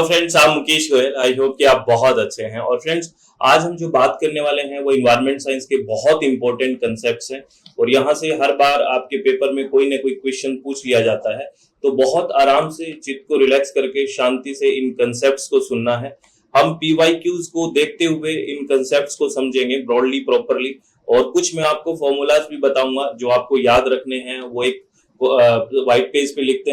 Hello friends, आप Mukesh Goyal. I hope कि आप बहुत अच्छे हैं। और फ्रेंड्स, आज हम जो बात करने वाले हैं वो इन्वायरमेंट साइंस के बहुत इंपॉर्टेंट कंसेप्ट्स हैं। और यहाँ से हर बार आपके पेपर में कोई ना कोई क्वेश्चन पूछ लिया जाता है, तो बहुत आराम से चित्त को रिलैक्स करके शांति से इन कंसेप्ट्स को सुनना है। हम पीवाईक्यूज को देखते हुए इन कंसेप्ट्स को समझेंगे ब्रॉडली, प्रॉपरली। और कुछ मैं आपको फॉर्मूलाज भी बताऊंगा जो आपको याद रखने हैं। वो एक व्हाइट पेज पे लिख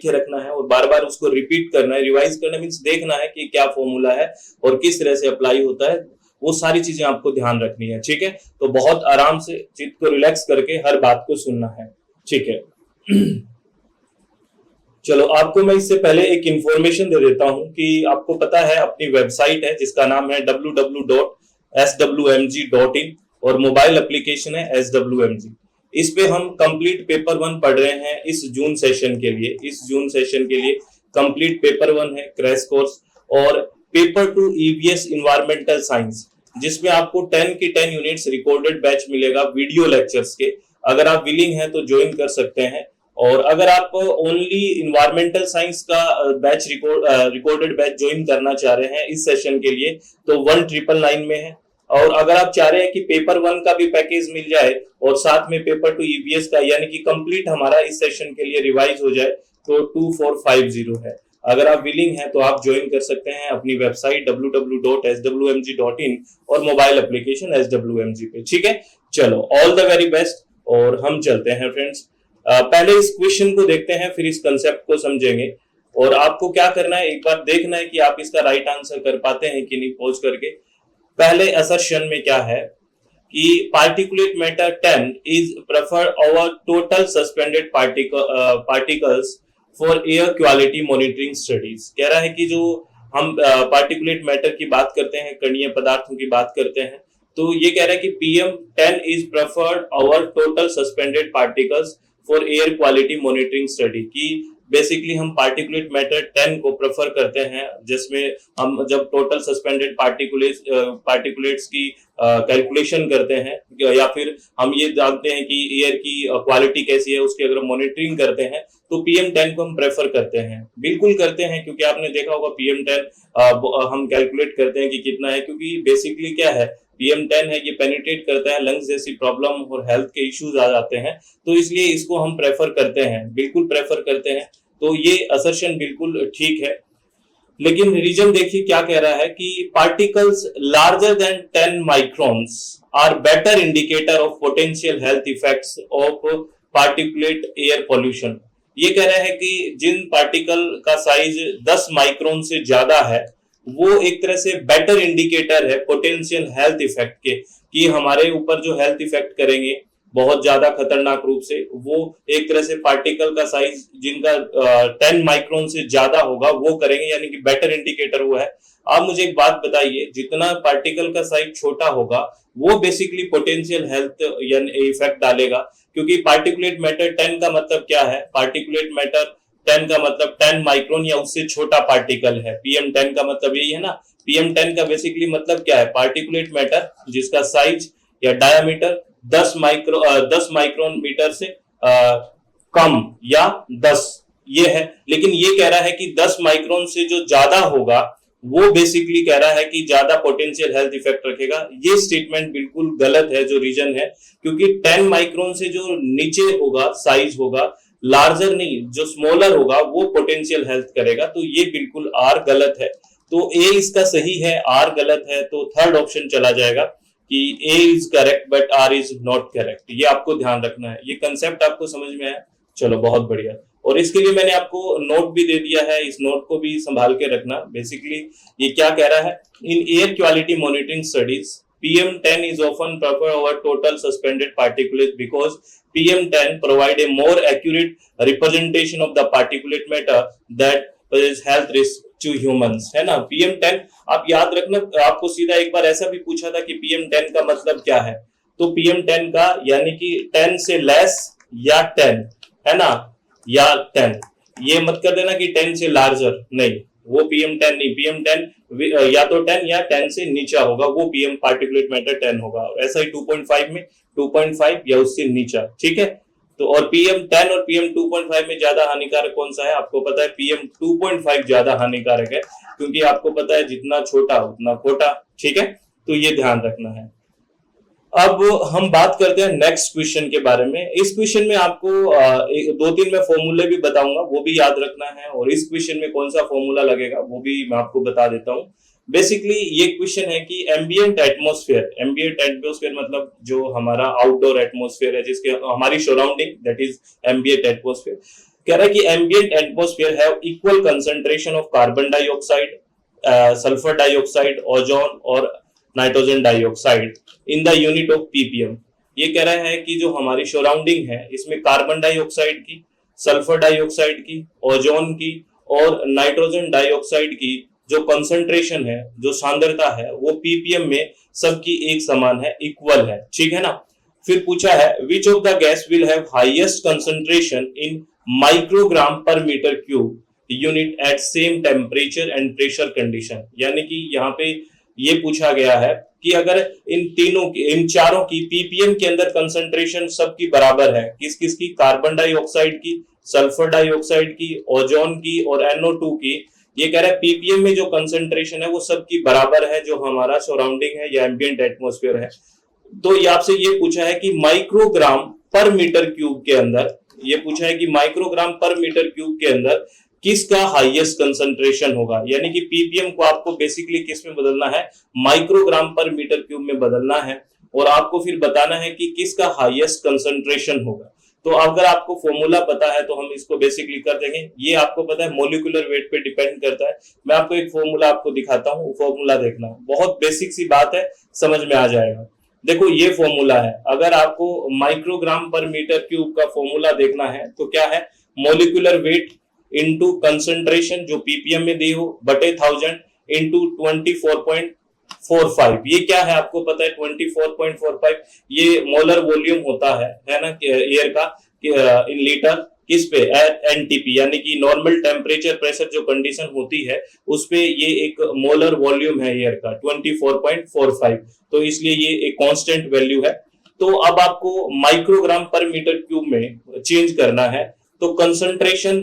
के रखना है और बार बार उसको रिपीट करना है। रिवाइज करना मीन्स देखना है कि क्या फॉर्मूला है और किस तरह से अप्लाई होता है। वो सारी चीजें आपको ध्यान रखनी है, ठीक है। तो बहुत आराम से चित्त को रिलैक्स करके हर बात को सुनना है, ठीक है। चलो, आपको मैं इससे पहले एक इंफॉर्मेशन दे देता हूं कि आपको पता है अपनी वेबसाइट है जिसका नाम है www.swmg.in और मोबाइल एप्लीकेशन है SWMG। इस पे हम कंप्लीट पेपर 1 पढ़ रहे हैं इस जून सेशन के लिए। कंप्लीट पेपर 1 है क्रैश कोर्स। और पेपर 2 EVS इन्वायरमेंटल साइंस, जिसमें आपको 10 की 10 यूनिट्स रिकॉर्डेड बैच मिलेगा वीडियो लेक्चर्स के। अगर आप विलिंग हैं तो ज्वाइन कर सकते हैं। और अगर आप ओनली इन्वायरमेंटल साइंस का बैच रिकॉर्डेड बैच ज्वाइन करना चाह रहे हैं इस सेशन के लिए, तो 1999 में है। और अगर आप चाह रहे हैं कि पेपर 1 का भी पैकेज मिल जाए और साथ में पेपर 2 EVS का, यानी कि कंप्लीट हमारा इस सेशन के लिए रिवाइज हो जाए, तो 2450 है। अगर आप विलिंग हैं तो आप ज्वाइन कर सकते हैं अपनी वेबसाइट www.swmg.in और मोबाइल एप्लीकेशन SWMG पे, ठीक है। चलो, ऑल द वेरी बेस्ट और हम चलते हैं फ्रेंड्स। पहले इस क्वेश्चन को देखते हैं, फिर इस कंसेप्ट को समझेंगे। और आपको क्या करना है, एक बार देखना है कि आप इसका राइट आंसर कर पाते हैं कि नहीं, पॉज करके। पहले असर्शन में क्या है कि particulate matter 10 is preferred over total suspended particles for air quality monitoring studies. कह रहा है कि जो हम पार्टिकुलेट मैटर की बात करते हैं, कणीय पदार्थों की बात करते हैं, तो ये कह रहा है कि PM10 is preferred over total suspended particles for air quality monitoring study. की बेसिकली हम पार्टिकुलेट मैटर 10 को प्रेफर करते हैं, जिसमें हम जब टोटल सस्पेंडेड पार्टिकुलेट्स की कैलकुलेशन करते हैं, या फिर हम ये जानते हैं कि एयर की क्वालिटी कैसी है, उसकी अगर मॉनिटरिंग करते हैं, तो PM10 को हम प्रेफर करते हैं। बिल्कुल करते हैं, क्योंकि आपने देखा होगा PM10 हम कैलकुलेट करते हैं कि कितना है, क्योंकि बेसिकली क्या है, PM10 है, ये पेनिट्रेट करता है लंग्स जैसी प्रॉब्लम और हेल्थ के इश्यूज आ जाते हैं, तो इसलिए इसको हम प्रेफर करते हैं, बिल्कुल प्रेफर करते हैं। तो ये असर्शन बिल्कुल ठीक है। लेकिन रीजन देखिए क्या कह रहा है कि particles larger than 10 microns are better indicator of potential health effects of particulate air pollution. ये कह रहा है कि जिन पार्टिकल का साइज 10 माइक्रोन से ज्यादा है, वो एक तरह से बेटर इंडिकेटर है पोटेंशियल हेल्थ इफेक्ट के, कि हमारे ऊपर जो हेल्थ इफेक्ट करेंगे बहुत ज्यादा खतरनाक रूप से, वो एक तरह से पार्टिकल का साइज जिनका 10 माइक्रोन से ज्यादा होगा वो करेंगे, यानी कि बेटर इंडिकेटर वो है। आप मुझे एक बात बताइए, जितना पार्टिकल का साइज छोटा होगा वो बेसिकली पोटेंशियल हेल्थ यानी इफेक्ट डालेगा, क्योंकि पार्टिकुलेट मैटर 10 का मतलब क्या है, पार्टिकुलेट मैटर 10 का मतलब 10 माइक्रोन या उससे छोटा पार्टिकल है। PM10 का मतलब यही है ना। PM10 का बेसिकली मतलब क्या है, पार्टिकुलेट मैटर जिसका साइज या डायामीटर 10 माइक्रोन मीटर से कम या 10, ये है। लेकिन ये कह रहा है कि 10 माइक्रोन से जो ज्यादा होगा वो बेसिकली कह रहा है कि ज्यादा पोटेंशियल हेल्थ इफेक्ट रखेगा। ये स्टेटमेंट बिल्कुल गलत है, जो रीजन है, क्योंकि 10 माइक्रोन से जो नीचे होगा साइज होगा, लार्जर नहीं, जो स्मॉलर होगा वो पोटेंशियल हेल्थ करेगा। तो ये बिल्कुल आर गलत है। तो ए इसका सही है, आर गलत है, तो थर्ड ऑप्शन चला जाएगा कि A is correct but R is not correct. ये आपको ध्यान रखना है। ये कंसेप्ट आपको समझ में आया? चलो, बहुत बढ़िया। और इसके लिए मैंने आपको नोट भी दे दिया है, इस नोट को भी संभाल के रखना। बेसिकली ये क्या कह रहा है, in air quality monitoring studies PM10 is often preferred over total suspended particulates because PM10 provide a more accurate representation of the particulate matter that is health risk to humans, है ना। PM10 आप याद रखना, आपको सीधा एक बार ऐसा भी पूछा था कि PM10 का मतलब क्या है, तो PM10 का यानी कि 10 से लेस या 10, है ना, या 10। ये मत कर देना कि 10 से लार्जर, नहीं, वो PM10 नहीं। PM10 या तो 10 या 10 से नीचा होगा, वो PM पार्टिकुलेट मैटर 10 होगा। ऐसा ही 2.5 में 2.5 या उससे नीचा, ठीक है। तो और PM10 और PM2.5 में ज्यादा हानिकारक कौन सा है? आपको पता है PM2.5 ज्यादा हानिकारक है, क्योंकि आपको पता है जितना छोटा उतना खोटा। ठीक है, तो ये ध्यान रखना है। अब हम बात करते हैं नेक्स्ट क्वेश्चन के बारे में। इस क्वेश्चन में आपको दो तीन मैं फॉर्मूले भी बताऊंगा, वो भी याद रखना है, और इस क्वेश्चन में कौन सा फॉर्मूला लगेगा वो भी मैं आपको बता देता हूं। बेसिकली ये क्वेश्चन है कि एम्बिएंट एटमॉस्फेयर मतलब जो हमारा आउटडोर एटमॉस्फेयर है, जिसके हमारी surrounding, that is ambient atmosphere. कह रहा है कि ambient atmosphere have equal concentration of carbon dioxide, sulphur dioxide, ozone और nitrogen dioxide in the unit of ppm. ये कह रहा है कि जो हमारी सराउंडिंग है इसमें कार्बन डाइऑक्साइड की, सल्फर डाइऑक्साइड की, ओजोन की और नाइट्रोजन डाइऑक्साइड की जो कंसंट्रेशन है, जो सांद्रता है, वो पीपीएम में सबकी एक समान है, इक्वल है। ठीक है ना। फिर पूछा है which of the gas will have highest concentration in microgram per metre cube unit at same temperature and pressure condition. यानी कि यहाँ पे ये पूछा गया है कि अगर इन चारों की पीपीएम के अंदर कंसंट्रेशन सबकी बराबर है, किस किस की? कार्बन डाइऑक्साइड की, सल्फर डाइऑक्साइड की, ओजोन की और NO2 की। ये कह रहा है पीपीएम में जो कंसंट्रेशन है वो सबकी बराबर है, जो हमारा सराउंडिंग है या एम्बिएंट एटमॉस्फेयर है। तो ये आपसे ये पूछा है कि माइक्रोग्राम पर मीटर क्यूब के अंदर, ये पूछा है कि माइक्रोग्राम पर मीटर क्यूब के अंदर किसका हाईएस्ट कंसंट्रेशन होगा। यानी कि पीपीएम को आपको बेसिकली किस में बदलना है? माइक्रोग्राम पर मीटर क्यूब में बदलना है, और आपको फिर बताना है कि किसका हाईएस्ट कंसंट्रेशन होगा। तो अगर आपको फॉर्मूला पता है तो हम इसको बेसिकली कर देंगे। ये आपको पता है मोलिकुलर वेट पे डिपेंड करता है। मैं आपको एक फॉर्मूला आपको दिखाता हूँ, फॉर्मूला देखना, बहुत बेसिक सी बात है, समझ में आ जाएगा। देखो ये फॉर्मूला है। अगर आपको माइक्रोग्राम पर मीटर क्यूब का फॉर्मूला देखना है तो क्या है? मोलिकुलर वेट इनटू कंसंट्रेशन जो पीपीएम में दी हो बटे 1000 इनटू 24.45। ये क्या है आपको पता है? 24.45 ये मोलर वॉल्यूम होता है ना, एयर का इन लीटर, किस पे? एनटीपी, यानी कि नॉर्मल टेम्परेचर प्रेशर जो कंडीशन होती है उस पे ये एक मोलर वॉल्यूम है एयर का 24.45। तो इसलिए ये एक कांस्टेंट वैल्यू है। तो अब आपको माइक्रोग्राम पर मीटर क्यूब में चेंज करना है। तो कंसंट्रेशन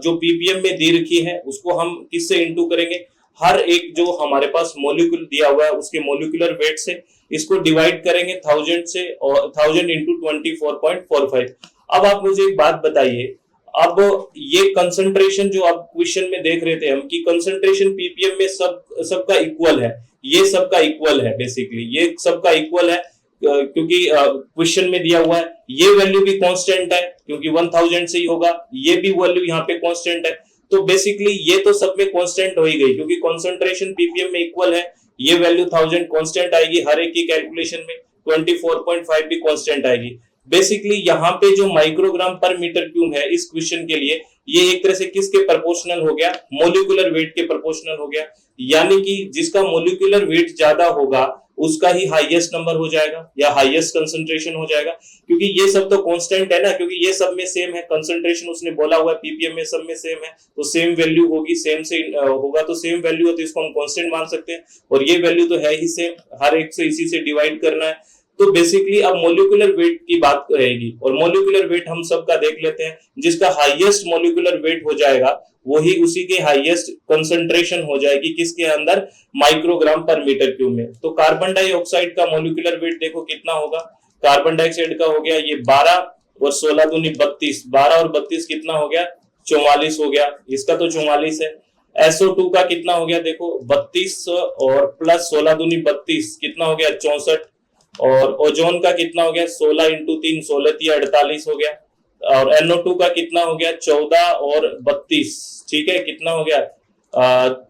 जो पीपीएम में दी रखी है उसको हम किससे इंटू करेंगे? हर एक जो हमारे पास मॉलिक्यूल दिया हुआ है उसके मॉलिक्यूलर वेट से इसको डिवाइड करेंगे 1000 से, और 1000 इंटू 24.45। अब आप मुझे एक बात बताइए, अब ये कंसंट्रेशन जो आप क्वेश्चन में देख रहे थे हम कि कंसंट्रेशन पीपीएम में सबका इक्वल है, ये सबका इक्वल है, बेसिकली ये सबका इक्वल है, क्योंकि क्वेश्चन में दिया हुआ है। ये वैल्यू भी कांस्टेंट है क्योंकि 1000 से ही होगा, ये भी वैल्यू यहाँ पे कांस्टेंट है। तो बेसिकली ये तो सब में कांस्टेंट हो ही गई, क्योंकि कंसंट्रेशन पीपीएम में इक्वल है। ये वैल्यू 1000 कांस्टेंट आएगी हर एक की कैलकुलेशन में, 24.5 भी कांस्टेंट आएगी। बेसिकली यहाँ पे जो माइक्रोग्राम पर मीटर क्यूब है इस क्वेश्चन के लिए, ये एक तरह से किसके प्रोपोर्शनल हो गया? मोलिकुलर वेट के प्रोपोर्शनल हो गया। यानी कि जिसका मोलिकुलर वेट ज्यादा होगा उसका ही हाईएस्ट नंबर हो जाएगा या हाईएस्ट कंसंट्रेशन हो जाएगा, क्योंकि ये सब तो कांस्टेंट है ना, क्योंकि ये सब में सेम है कंसंट्रेशन, उसने बोला हुआ है पीपीएम में सब में सेम है, तो सेम वैल्यू होगी, सेम से होगा, तो सेम वैल्यू हो तो इसको हम कांस्टेंट मान सकते हैं, और ये वैल्यू तो है ही सेम, हर एक से इसी से डिवाइड करना है। तो बेसिकली अब मोलिकुलर वेट की बात रहेगी, और मोलिकुलर वेट हम सबका देख लेते हैं। जिसका हाईएस्ट मोलिकुलर वेट हो जाएगा वही उसी के हाईएस्ट कंसंट्रेशन हो जाएगी किसके अंदर? माइक्रोग्राम पर मीटर क्यूब में। तो कार्बन डाइऑक्साइड का मोलिकुलर वेट देखो कितना होगा? कार्बन डाइऑक्साइड का हो गया ये 12 और 16 दूनी 32, 12 और 32 कितना हो गया? 44 हो गया, इसका तो 44 है। SO2 का कितना हो गया? देखो 32 और प्लस 16 दूनी 32 कितना हो गया? 64। और ओजोन का कितना हो गया? 16 इंटू 3 16 48 हो गया। और NO2 का कितना हो गया? 14 और 32, ठीक है, कितना हो गया?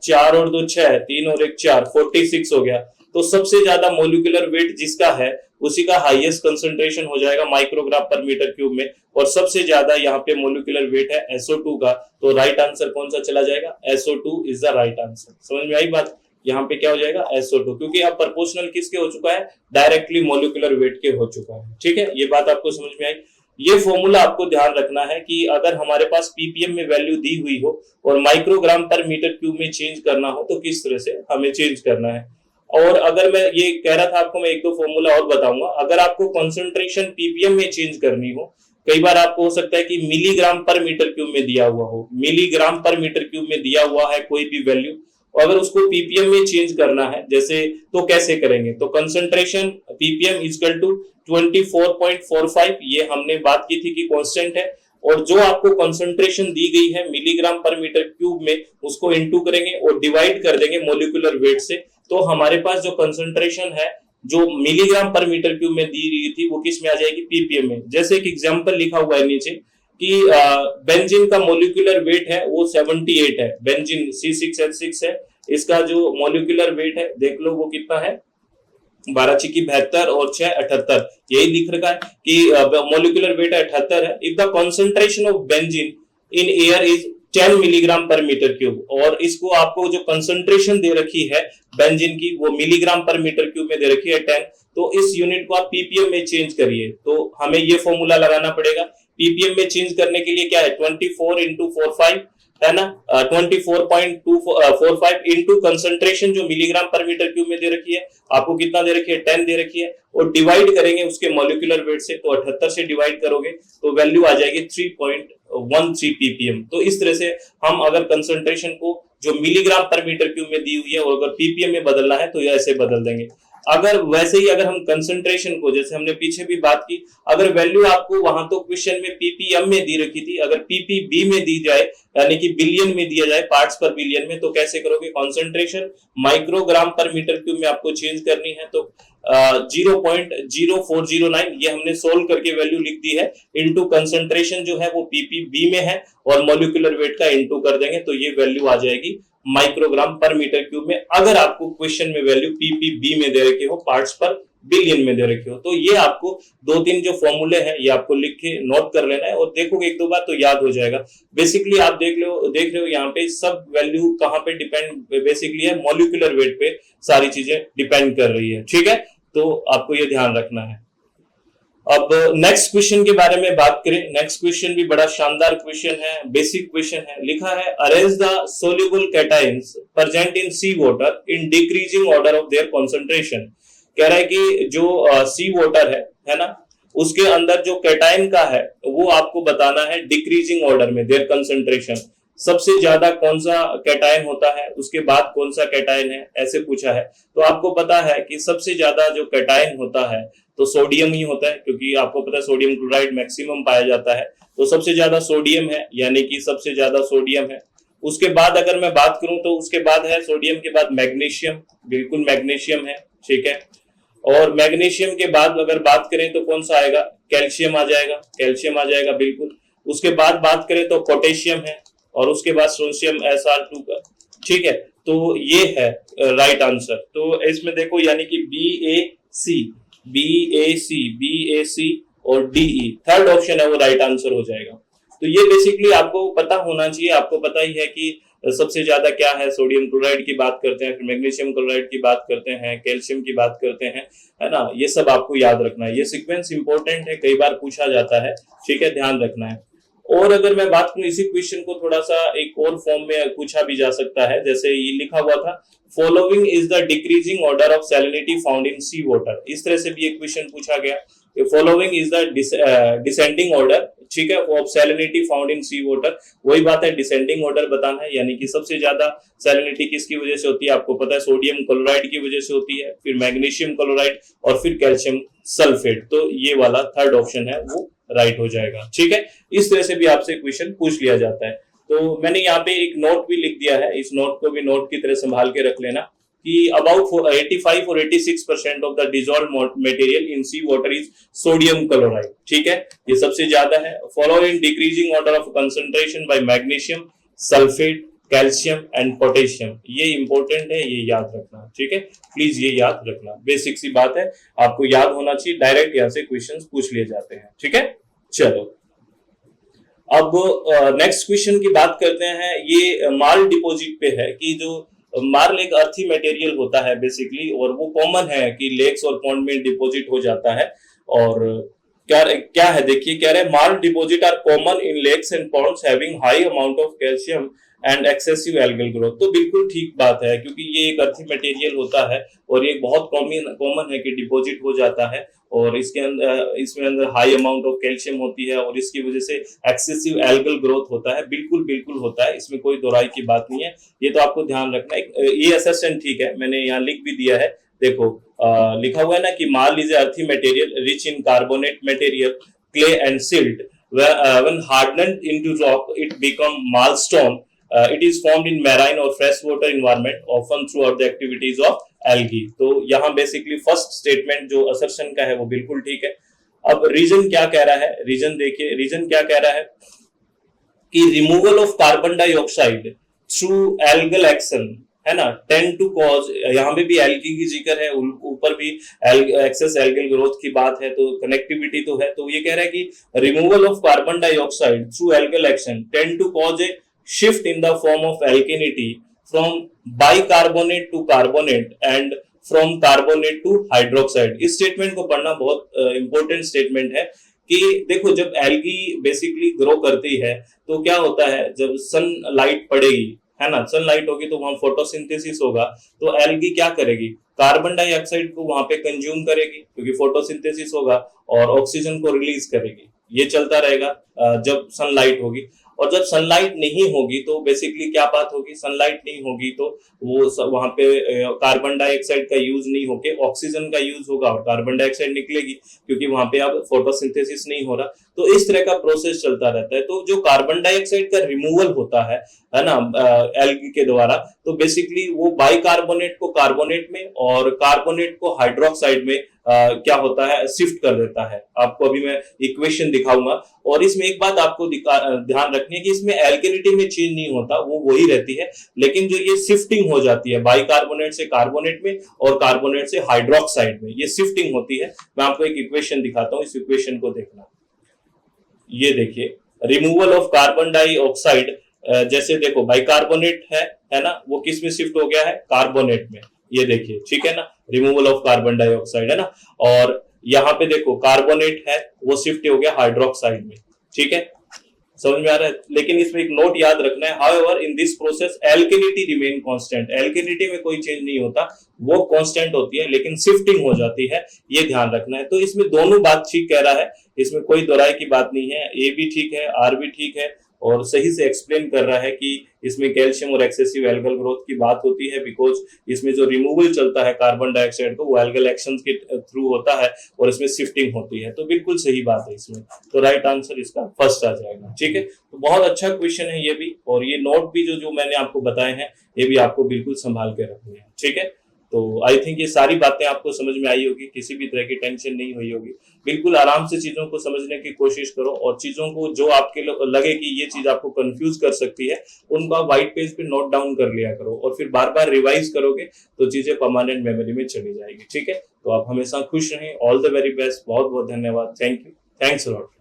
4 और 2 6, 3 और 1 4, 46 हो गया। तो सबसे ज्यादा मोलिकुलर वेट जिसका है उसी का हाईएस्ट कंसंट्रेशन हो जाएगा माइक्रोग्राम पर मीटर क्यूब में, और सबसे ज्यादा यहाँ पे मोलिकुलर वेट है SO2 का। तो राइट आंसर कौन सा चला जाएगा? SO2 is the right answer. समझ में आई बात? यहाँ पे क्या हो जाएगा? SO2, क्योंकि अब प्रोपोर्शनल किसके हो चुका है? डायरेक्टली मोलिकुलर वेट के हो चुका है। ठीक है, ये बात आपको समझ में आई। ये फॉर्मूला आपको ध्यान रखना है कि अगर हमारे पास पीपीएम में वैल्यू दी हुई हो और माइक्रोग्राम पर मीटर क्यूब में चेंज करना हो तो किस तरह से हमें चेंज करना है। और अगर मैं ये कह रहा था आपको, मैं एक दो फॉर्मूला और बताऊंगा। अगर आपको कंसंट्रेशन पीपीएम में चेंज करनी हो, कई बार आपको हो सकता है कि मिलीग्राम पर मीटर क्यूब में दिया हुआ हो, मिलीग्राम पर मीटर क्यूब में दिया हुआ है कोई भी वैल्यू, अगर उसको पीपीएम में चेंज करना है जैसे, तो कैसे करेंगे? तो कंसंट्रेशन पीपीएम इक्वल टू 24.45, ये हमने बात की थी कि कांस्टेंट है, और जो आपको कंसंट्रेशन दी गई है मिलीग्राम पर मीटर क्यूब में, उसको इनटू करेंगे और डिवाइड कर देंगे मॉलिक्यूलर वेट से, तो हमारे पास जो कंसंट्रेशन है जो मिलीग्राम पर मीटर क्यूब में दी गई थी वो किस में आ जाएगी? पीपीएम में। जैसे एक एग्जांपल लिखा हुआ है नीचे कि बेंजीन का मॉलिक्यूलर वेट है वो 78 है, बेंजीन C6H6 है, इसका जो मॉलिक्यूलर वेट है देख लो वो कितना है, 12 छिकी 72 और 6 78, यही लिख रखा है कि मॉलिक्यूलर वेट 78 है। If the concentration of benzene in air is 10 milligram पर मीटर क्यूब, और इसको आपको जो कंसंट्रेशन दे रखी है बेंजीन की वो मिलीग्राम पर मीटर क्यूब में दे रखी है 10, तो इस यूनिट को आप पीपीएम में चेंज करिए, तो हमें ये फॉर्मूला लगाना पड़ेगा। पीपीएम में चेंज करने के लिए क्या है, 24 इंटू 45 है ना, 24.245 इंटू कंसंट्रेशन जो मिलीग्राम पर मीटर क्यूब में दे रखी है, आपको कितना दे रखी है, 10 दे रखी है, और डिवाइड करेंगे उसके मॉलिक्यूलर वेट से, तो 78 से डिवाइड करोगे तो वैल्यू आ जाएगी 3.13 पीपीएम। तो इस तरह से हम अगर कंसंट्रेशन को जो मिलीग्राम पर मीटर क्यूब में दी हुई है और अगर पीपीएम में बदलना है तो ये ऐसे बदल देंगे। अगर वैसे ही अगर हम कंसंट्रेशन को, जैसे हमने पीछे भी बात की, अगर वैल्यू आपको वहां तो क्वेश्चन में पीपीएम में दी रखी थी, अगर पीपीबी में दी जाए यानी कि बिलियन में दिया जाए, पार्ट्स पर बिलियन में, तो कैसे करोगे? Concentration microgram per metre cube में आपको चेंज करनी है, तो 0.0409 ये हमने सोल्व करके वैल्यू लिख दी है, इनटू कंसंट्रेशन जो है वो पीपीबी में है और मॉलिक्यूलर वेट का इनटू कर देंगे तो ये वैल्यू आ जाएगी माइक्रोग्राम पर मीटर क्यूब में, अगर आपको क्वेश्चन में वैल्यू पीपीबी में दे रखी हो, पार्ट्स पर बिलियन में दे रखी हो। तो ये आपको 2-3 जो फॉर्मूले हैं ये आपको लिख के नोट कर लेना है, और देखोगे 1-2 बार तो याद हो जाएगा। बेसिकली आप देख रहे हो यहाँ पे सब वैल्यू कहाँ पे डिपेंड बेसिकली है, मॉलिक्यूलर वेट पे सारी चीजें डिपेंड कर रही है, ठीक है, तो आपको ये ध्यान रखना है। अब नेक्स्ट क्वेश्चन के बारे में बात करें। नेक्स्ट क्वेश्चन भी बड़ा शानदार क्वेश्चन है, बेसिक क्वेश्चन है। लिखा है arrange the soluble cations present in sea water in decreasing order of their concentration. कह रहा है कि जो सी वाटर है ना, उसके अंदर जो कैटायन का है वो आपको बताना है डिक्रीजिंग ऑर्डर में, देयर कंसंट्रेशन। सबसे ज्यादा कौन सा कैटायन होता है, उसके बाद कौन सा कैटायन है, ऐसे पूछा है। तो आपको पता है कि सबसे ज्यादा जो कैटायन होता है तो सोडियम ही होता है, क्योंकि आपको पता है सोडियम क्लोराइड मैक्सिमम पाया जाता है, तो सबसे ज्यादा सोडियम है, यानी कि सबसे ज्यादा सोडियम है। उसके बाद अगर मैं बात करूं तो उसके बाद है सोडियम के बाद मैग्नीशियम, बिल्कुल मैग्नीशियम है, ठीक है। और मैग्नीशियम के बाद अगर बात करें तो कौन सा आएगा, कैल्शियम आ जाएगा, कैल्शियम आ जाएगा बिल्कुल। उसके बाद बात करें तो पोटेशियम है, और उसके बाद सोडियम Sr2 का, ठीक है। तो ये है राइट आंसर। तो इसमें देखो यानी कि बी ए सी और DE थर्ड ऑप्शन है वो राइट आंसर हो जाएगा। तो ये बेसिकली आपको पता होना चाहिए, आपको पता ही है कि सबसे ज्यादा क्या है, सोडियम क्लोराइड की बात करते हैं, फिर मैग्नीशियम क्लोराइड की बात करते हैं, कैल्शियम की बात करते हैं, है ना। ये सब आपको याद रखना है, ये सीक्वेंस इंपॉर्टेंट है, कई बार पूछा जाता है, ठीक है, ध्यान रखना है। और अगर मैं बात करूं इसी क्वेश्चन को थोड़ा सा एक और फॉर्म में पूछा भी जा सकता है, जैसे ये लिखा हुआ था following is the decreasing order of salinity found in sea water, इस तरह से भी एक क्वेश्चन पूछा गया। Following is the descending order, ठीक है, of salinity found in sea water. वही बात है, डिसेंडिंग ऑर्डर बताना है, यानी कि सबसे ज्यादा सैलिनिटी किसकी वजह से होती है, आपको पता है सोडियम क्लोराइड की वजह से होती है, फिर मैग्नीशियम क्लोराइड और फिर कैल्शियम सल्फेट। तो ये वाला थर्ड ऑप्शन है वो राइट हो जाएगा, ठीक है। इस तरह से भी आपसे क्वेश्चन पूछ लिया जाता है। तो मैंने यहाँ पे एक नोट भी लिख दिया है, इस नोट को भी नोट की तरह संभाल के रख लेना कि अबाउट 85 और 86% of the dissolved material in sea water is sodium chloride, ठीक है, ये सबसे ज्यादा है। Follow in decreasing order of concentration by magnesium, sulphate, calcium and potassium. ये इंपॉर्टेंट है, ये याद रखना, ठीक है, प्लीज ये याद रखना, बेसिक सी बात है, आपको याद होना चाहिए, डायरेक्ट यहाँ से क्वेश्चंस पूछ लिए जाते हैं, ठीक है। चलो अब नेक्स्ट क्वेश्चन की बात करते हैं। ये मार्ल डिपॉजिट पे है कि जो मार्ल एक अर्थी मटेरियल होता है बेसिकली, और वो कॉमन है कि लेक्स और पॉन्ड में डिपॉजिट हो जाता है। और क्या है देखिए, कह रहे हैं marl deposit are common in lakes and ponds having high amount of calcium and excessive algal growth. तो बिल्कुल ठीक बात है, क्योंकि ये एक अर्थी मटेरियल होता है और ये बहुत कॉमन है कि डिपॉजिट हो जाता है, और इसमें अंदर हाई अमाउंट ऑफ कैल्शियम होती है और इसकी वजह से एक्सेसिव एल्गल ग्रोथ होता है। बिल्कुल बिल्कुल होता है, इसमें कोई दोहराई की बात नहीं है, ये तो आपको ध्यान रखना है। ये असर्शन ठीक है, मैंने यहाँ लिख भी दिया है, देखो लिखा हुआ है ना कि मार्ल इज अर्थी material rich in carbonate material, clay and silt. When hardened into rock, it become marlstone. It is formed in marine or freshwater environment, often throughout the activities of algae. तो यहाँ basically first statement जो assertion का है वो बिल्कुल ठीक है। अब रीजन क्या कह रहा है, रीजन देखिए, रीजन क्या कह रहा है कि removal of carbon dioxide through algal action, है ना, टेंड टू कॉज, यहाँ पे भी एल्गी की जिक्र है, ऊपर भी एक्सेस एल्गल ग्रोथ की बात है, तो कनेक्टिविटी तो है। तो ये कह रहा है कि removal of carbon dioxide through algal action tend to cause a shift in the form of alkalinity from bicarbonate to carbonate and from carbonate to hydroxide. इस स्टेटमेंट को पढ़ना बहुत इंपॉर्टेंट स्टेटमेंट है कि देखो, जब एल्गी बेसिकली ग्रो करती है तो क्या होता है, जब सनलाइट पड़ेगी, है ना, सनलाइट होगी तो वहां फोटोसिंथेसिस होगा, तो एल्गी क्या करेगी, कार्बन डाइऑक्साइड को वहां पे कंज्यूम करेगी क्योंकि फोटोसिंथेसिस होगा, और ऑक्सीजन को रिलीज करेगी। ये चलता रहेगा जब सनलाइट होगी। और जब सनलाइट नहीं होगी तो बेसिकली क्या बात होगी, सनलाइट नहीं होगी तो वो वहां पे कार्बन डाइऑक्साइड का यूज नहीं होके ऑक्सीजन का यूज होगा और कार्बन डाइऑक्साइड निकलेगी, क्योंकि वहां पे अब फोटोसिंथेसिस नहीं हो रहा। तो इस तरह का प्रोसेस चलता रहता है। तो जो कार्बन डाइऑक्साइड का रिमूवल होता है ना, एल्गी के द्वारा, तो बेसिकली वो बाइकार्बोनेट को कार्बोनेट में और कार्बोनेट को हाइड्रोक्साइड में क्या होता है, शिफ्ट कर देता है। आपको अभी मैं इक्वेशन दिखाऊंगा, और इसमें एक बात आपको ध्यान रखनी है कि इसमें एल्केनिटी में चेंज नहीं होता, वो वही रहती है, लेकिन जो ये शिफ्टिंग हो जाती है बाइकार्बोनेट से कार्बोनेट में और कार्बोनेट से हाइड्रोक्साइड में, ये शिफ्टिंग होती है। मैं आपको एक इक्वेशन दिखाता हूं, इस इक्वेशन को देखना। ये देखिए, रिमूवल ऑफ कार्बन डाइऑक्साइड, जैसे देखो बाइकार्बोनेट है ना, वो किस में शिफ्ट हो गया है, कार्बोनेट में। ये देखिए, ठीक है ना, रिमूवल ऑफ कार्बन डाइऑक्साइड है ना, और यहाँ पे देखो कार्बोनेट है, वो शिफ्ट हो गया हाइड्रोक्साइड में। ठीक है, समझ में आ रहा है। लेकिन इसमें एक नोट याद रखना है, however in this process alkalinity remain constant. Alkalinity में कोई चेंज नहीं होता, वो कांस्टेंट होती है, लेकिन शिफ्टिंग हो जाती है, ये ध्यान रखना है। तो इसमें दोनों बात ठीक कह रहा है, इसमें कोई दोहराई की बात नहीं है। ए भी ठीक है, आर भी ठीक है, और सही से एक्सप्लेन कर रहा है कि इसमें कैल्शियम और एक्सेसिव एल्गल ग्रोथ की बात होती है, बिकॉज इसमें जो रिमूवल चलता है कार्बन डाइऑक्साइड को, वो एल्गल एक्शन के थ्रू होता है और इसमें शिफ्टिंग होती है। तो बिल्कुल सही बात है इसमें, तो राइट आंसर इसका फर्स्ट आ जाएगा। ठीक है, तो बहुत अच्छा क्वेश्चन है ये भी, और ये नोट भी जो मैंने आपको बताए हैं, ये भी आपको बिल्कुल संभाल के रखने हैं। ठीक है, तो आई थिंक ये सारी बातें आपको समझ में आई होगी, किसी भी तरह की टेंशन नहीं हुई होगी। बिल्कुल आराम से चीजों को समझने की कोशिश करो, और चीजों को जो आपके लगे कि ये चीज आपको कंफ्यूज कर सकती है, उनको आप व्हाइट पेज पे नोट डाउन कर लिया करो, और फिर बार बार रिवाइज करोगे तो चीजें परमानेंट मेमोरी में चली जाएगी। ठीक है, तो आप हमेशा खुश रहें। ऑल द वेरी बेस्ट, बहुत बहुत धन्यवाद। Thank you, thanks a lot.